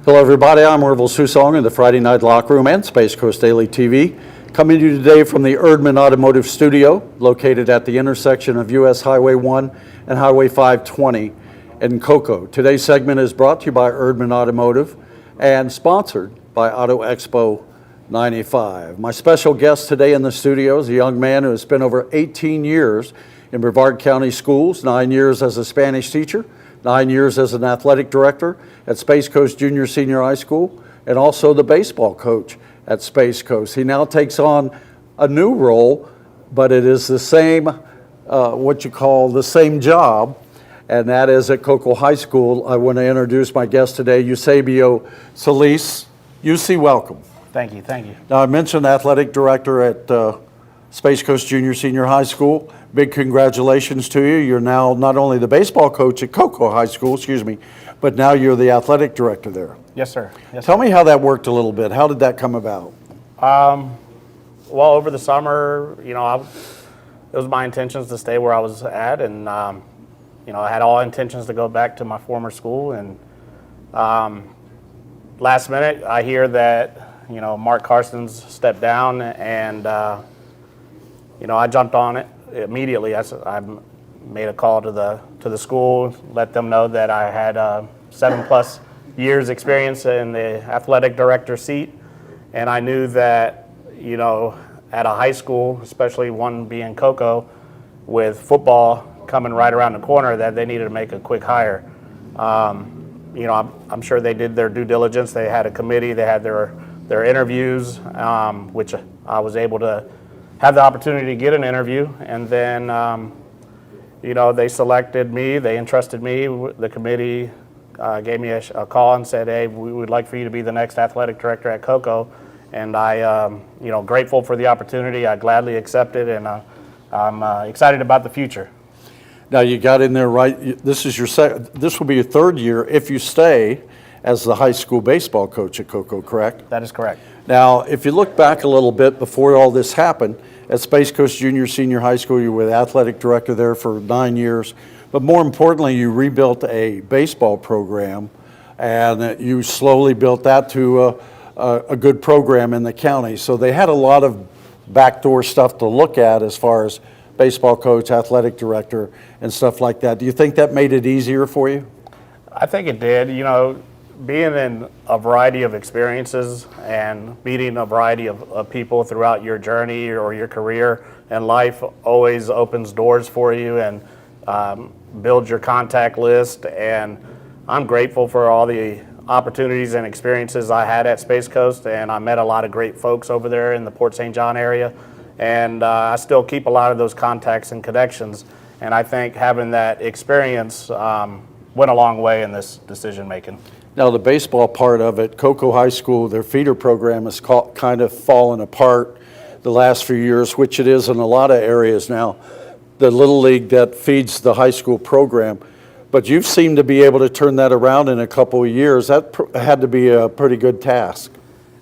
Hello everybody, I'm Orville Susong in the Friday Night Locker Room and Space Coast Daily TV. Coming to you today from the Erdman Automotive Studio, located at the intersection of US Highway 1 and Highway 520 in Cocoa. Today's segment is brought to you by Erdman Automotive and sponsored by Auto Expo 95. My special guest today in the studio is a young man who has spent over 18 years in Brevard County Schools, 9 years as a Spanish teacher, 9 years as an athletic director at Space Coast Junior Senior High School, and also the baseball coach at Space Coast. He now takes on a new role, but it is the same, the same job, and that is at Cocoa High School. I want to introduce my guest today, Eusebio Solis. UC, welcome. Thank you, thank you. Now, I mentioned athletic director at Space Coast Junior Senior High School. Big congratulations to you. You're now not only the baseball coach at Cocoa High School, but now you're the athletic director there. Yes, sir. Tell me how that worked a little bit. How did that come about? Well, over the summer, it was my intentions to stay where I was at, and I had all intentions to go back to my former school. And last minute, I hear that Mark Carson's stepped down, and I jumped on it immediately. I made a call to the school, let them know that I had 7+ years experience in the athletic director seat, and I knew that at a high school, especially one being Cocoa, with football coming right around the corner, that they needed to make a quick hire. I'm sure they did their due diligence. They had a committee. They had their interviews, which I was able to have the opportunity to get an interview, and then they selected me. They entrusted me. The committee gave me a call and said, "Hey, we would like for you to be the next athletic director at Cocoa." And I, grateful for the opportunity. I gladly accepted, and I'm excited about the future. Now you got in there right. This will be your third year if you stay as the high school baseball coach at Cocoa, correct? That is correct. Now, if you look back a little bit before all this happened, at Space Coast Junior Senior High School, you were the athletic director there for 9 years. But more importantly, you rebuilt a baseball program, and you slowly built that to a good program in the county. So they had a lot of backdoor stuff to look at as far as baseball coach, athletic director, and stuff like that. Do you think that made it easier for you? I think it did. Being in a variety of experiences and meeting a variety of people throughout your journey or your career and life always opens doors for you and builds your contact list. And I'm grateful for all the opportunities and experiences I had at Space Coast, and I met a lot of great folks over there in the Port St. John area, and I still keep a lot of those contacts and connections. And I think having that experience went a long way in this decision making. Now, the baseball part of it, Cocoa High School, their feeder program has kind of fallen apart the last few years, which it is in a lot of areas now, the Little League that feeds the high school program. But you've seemed to be able to turn that around in a couple of years. That had to be a pretty good task.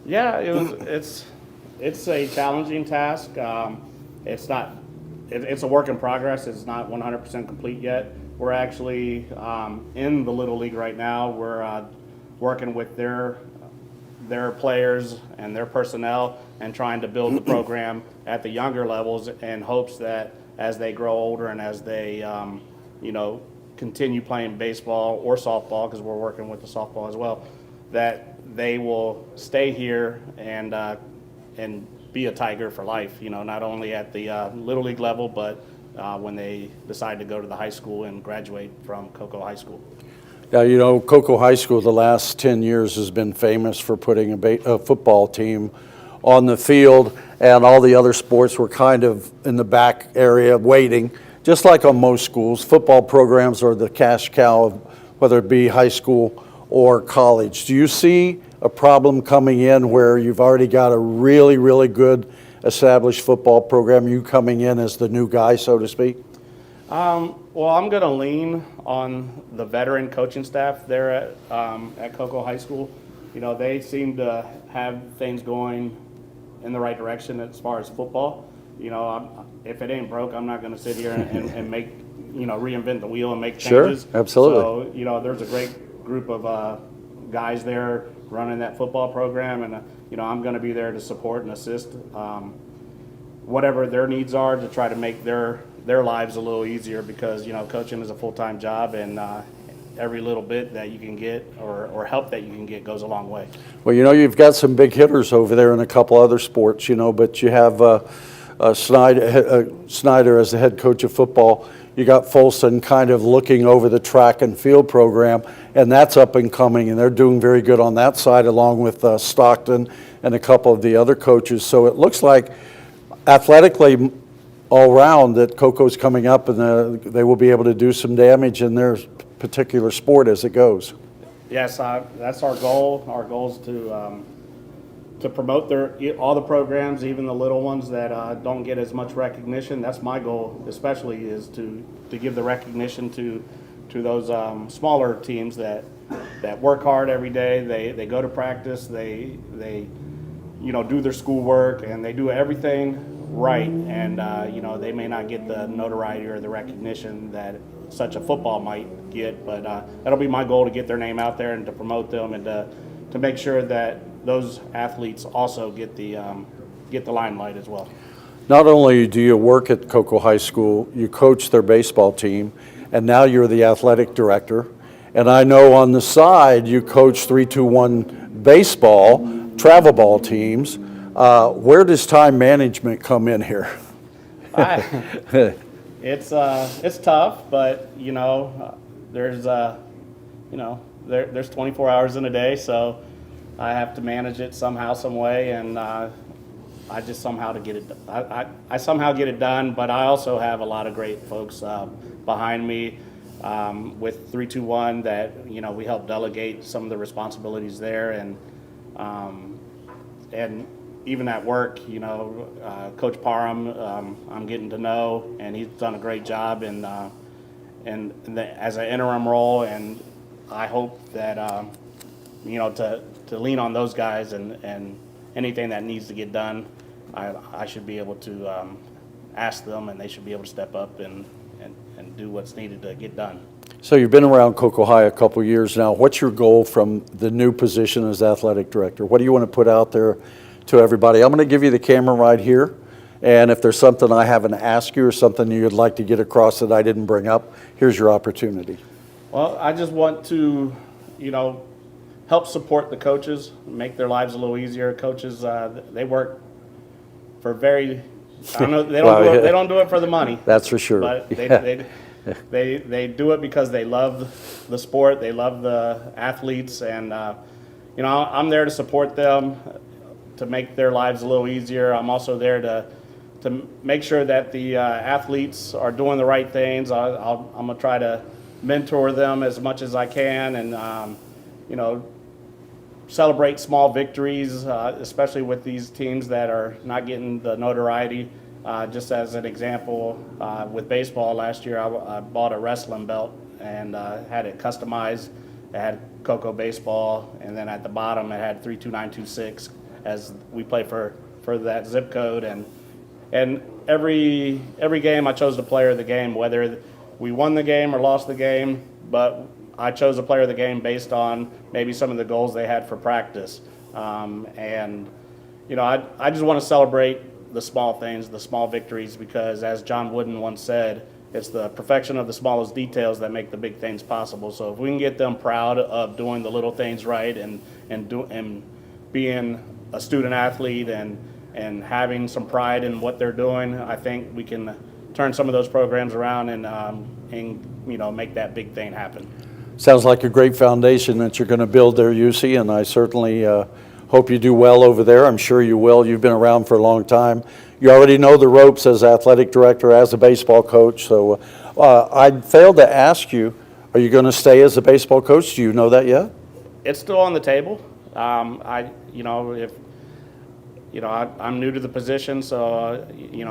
Yeah, it's a challenging task. It's a work in progress. It's not 100% complete yet. We're actually in the Little League right now. We're working with their players and their personnel and trying to build the program at the younger levels in hopes that as they grow older and as they continue playing baseball or softball, because we're working with the softball as well, that they will stay here and be a Tiger for life, not only at the Little League level, but when they decide to go to the high school and graduate from Cocoa High School. Now, Cocoa High School the last 10 years has been famous for putting a football team on the field, and all the other sports were kind of in the back area waiting. Just like on most schools, football programs are the cash cow, whether it be high school or college. Do you see a problem coming in where you've already got a really, really good established football program, you coming in as the new guy, so to speak? Well, I'm going to lean on the veteran coaching staff there at Cocoa High School. They seem to have things going in the right direction as far as football. If it ain't broke, I'm not going to sit here and make, reinvent the wheel and make changes. Sure, absolutely. So, there's a great group of guys there running that football program, and I'm going to be there to support and assist whatever their needs are to try to make their lives a little easier, because coaching is a full-time job, and every little bit that you can get or help that you can get goes a long way. Well, you've got some big hitters over there in a couple other sports, but you have Snyder as the head coach of football. You got Folson kind of looking over the track and field program, and that's up and coming, and they're doing very good on that side, along with Stockton and a couple of the other coaches. So it looks like athletically all around that Coco's coming up, and they will be able to do some damage in their particular sport as it goes. Yes, that's our goal. Our goal is to promote all the programs, even the little ones that don't get as much recognition. That's my goal, especially, is to give the recognition to those smaller teams that work hard every day. They go to practice. They do their schoolwork, and they do everything right. And they may not get the notoriety or the recognition that such a football might get, but that'll be my goal, to get their name out there and to promote them, and to make sure that those athletes also get the limelight as well. Not only do you work at Cocoa High School, you coach their baseball team, and now you're the athletic director. And I know on the side you coach 3-2-1 baseball, travel ball teams. Where does time management come in here? It's tough, but there's 24 hours in a day, so I have to manage it somehow, some way, and I just somehow to get it. I somehow get it done, but I also have a lot of great folks behind me with 3-2-1 that we help delegate some of the responsibilities there, and even at work, Coach Parham, I'm getting to know, and he's done a great job as an interim role, and I hope that to lean on those guys, and anything that needs to get done, I should be able to ask them, and they should be able to step up and do what's needed to get done. So you've been around Cocoa High a couple of years now. What's your goal from the new position as athletic director? What do you want to put out there to everybody? I'm going to give you the camera right here, and if there's something I haven't asked you or something you'd like to get across that I didn't bring up, here's your opportunity. Well, I just want to, help support the coaches, make their lives a little easier. Coaches, they work for I don't know, they don't do it for the money. That's for sure. But they do it because they love the sport, they love the athletes, and I'm there to support them, to make their lives a little easier. I'm also there to make sure that the athletes are doing the right things. I'm gonna try to mentor them as much as I can, and celebrate small victories, especially with these teams that are not getting the notoriety. Just as an example, with baseball last year, I bought a wrestling belt and had it customized. It had Cocoa Baseball, and then at the bottom it had 32926 as we play for that zip code. And every game I chose the player of the game, whether we won the game or lost the game, but I chose a player of the game based on maybe some of the goals they had for practice. I just want to celebrate the small things, the small victories, because as John Wooden once said, it's the perfection of the smallest details that make the big things possible. So if we can get them proud of doing the little things right, and being a student athlete, and having some pride in what they're doing, I think we can turn some of those programs around and make that big thing happen. Sounds like a great foundation that you're going to build there, UC, and I certainly hope you do well over there. I'm sure you will. You've been around for a long time. You already know the ropes as athletic director, as a baseball coach. So I failed to ask you, are you going to stay as a baseball coach? Do you know that yet? It's still on the table. I'm new to the position, so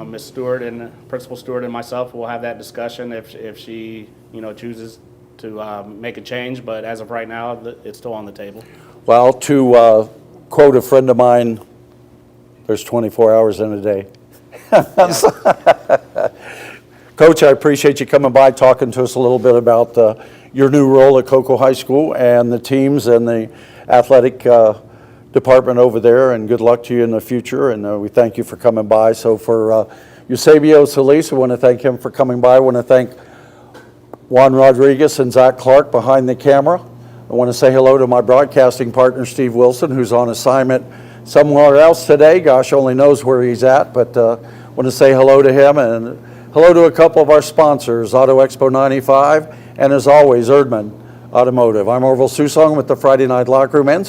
Miss Stewart and Principal Stewart and myself will have that discussion if she chooses to make a change. But as of right now, it's still on the table. Well, to quote a friend of mine, there's 24 hours in a day. Coach, I appreciate you coming by, talking to us a little bit about your new role at Cocoa High School and the teams and athletic department over there, and good luck to you in the future, and we thank you for coming by. So for Eusebio Solis, we want to thank him for coming by. I want to thank Juan Rodriguez and Zach Clark behind the camera. I want to say hello to my broadcasting partner, Steve Wilson, who's on assignment somewhere else today. Gosh only knows where he's at, but I want to say hello to him, and hello to a couple of our sponsors, Auto Expo 95, and as always, Erdman Automotive. I'm Orville Susong with the Friday Night Locker Room and